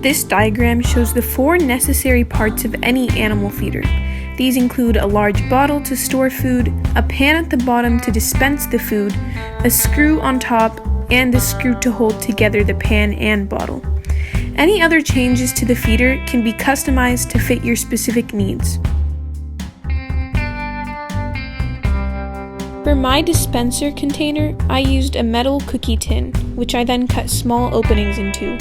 This diagram shows the 4 necessary parts of any animal feeder. These include a large bottle to store food, a pan at the bottom to dispense the food, a screw on top, and a screw to hold together the pan and bottle. Any other changes to the feeder can be customized to fit your specific needs. For my dispenser container, I used a metal cookie tin, which I then cut small openings into.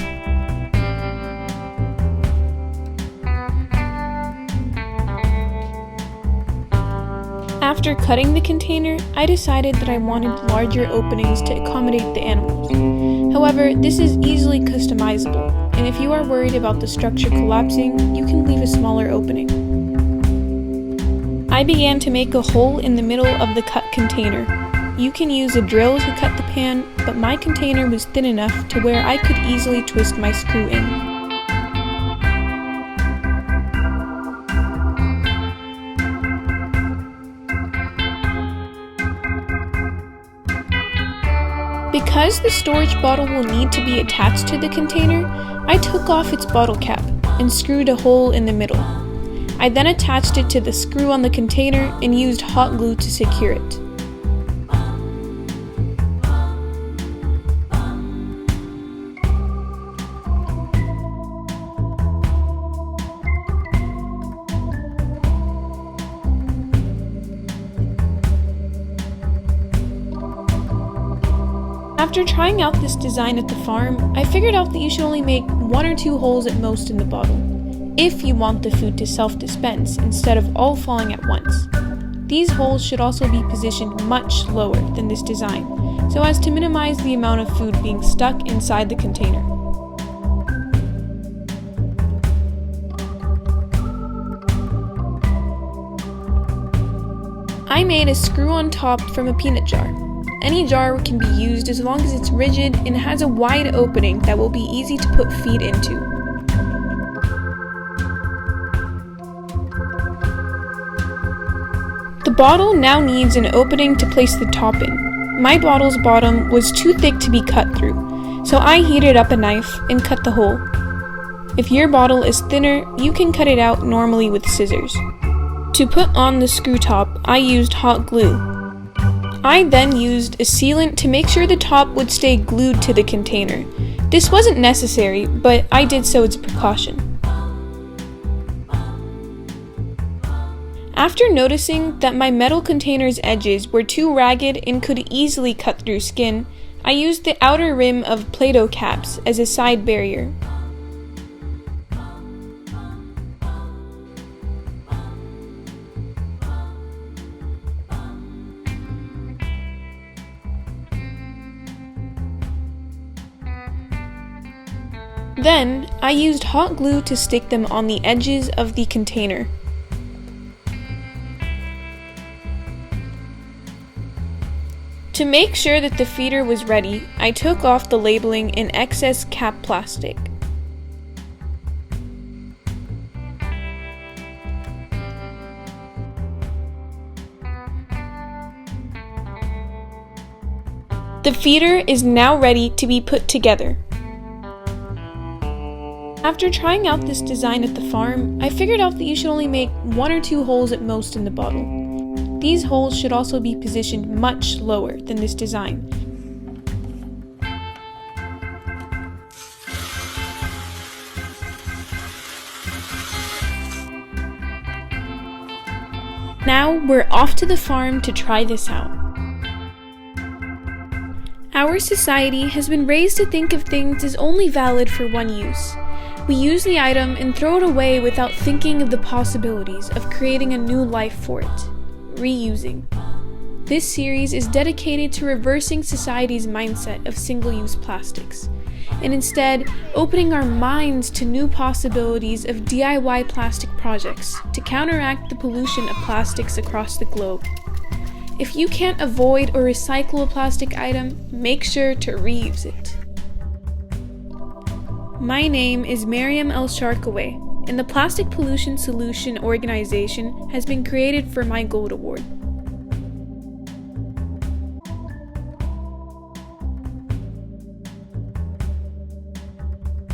After cutting the container, I decided that I wanted larger openings to accommodate the animals. However, this is easily customizable, and if you are worried about the structure collapsing, you can leave a smaller opening. I began to make a hole in the middle of the cut container. You can use a drill to cut the pan, but my container was thin enough to where I could easily twist my screw in. Because the storage bottle will need to be attached to the container, I took off its bottle cap and screwed a hole in the middle. I then attached it to the screw on the container and used hot glue to secure it. After trying out this design at the farm, I figured out that you should only make 1 or 2 holes at most in the bottle, if you want the food to self-dispense instead of all falling at once. These holes should also be positioned much lower than this design, so as to minimize the amount of food being stuck inside the container. I made a screw on top from a peanut jar. Any jar can be used as long as it's rigid and has a wide opening that will be easy to put feed into. The bottle now needs an opening to place the top in. My bottle's bottom was too thick to be cut through, so I heated up a knife and cut the hole. If your bottle is thinner, you can cut it out normally with scissors. To put on the screw top, I used hot glue. I then used a sealant to make sure the top would stay glued to the container. This wasn't necessary, but I did so as a precaution. After noticing that my metal container's edges were too ragged and could easily cut through skin, I used the outer rim of Play-Doh caps as a side barrier. Then, I used hot glue to stick them on the edges of the container. To make sure that the feeder was ready, I took off the labeling and excess cap plastic. The feeder is now ready to be put together. After trying out this design at the farm, I figured out that you should only make 1 or 2 holes at most in the bottle. These holes should also be positioned much lower than this design. Now we're off to the farm to try this out. Our society has been raised to think of things as only valid for one use. We use the item and throw it away without thinking of the possibilities of creating a new life for it. Reusing. This series is dedicated to reversing society's mindset of single-use plastics, and instead opening our minds to new possibilities of DIY plastic projects to counteract the pollution of plastics across the globe. If you can't avoid or recycle a plastic item, make sure to reuse it. My name is Mariam Elsharkawy, and the Plastic Pollution Solution Organization has been created for my Gold Award.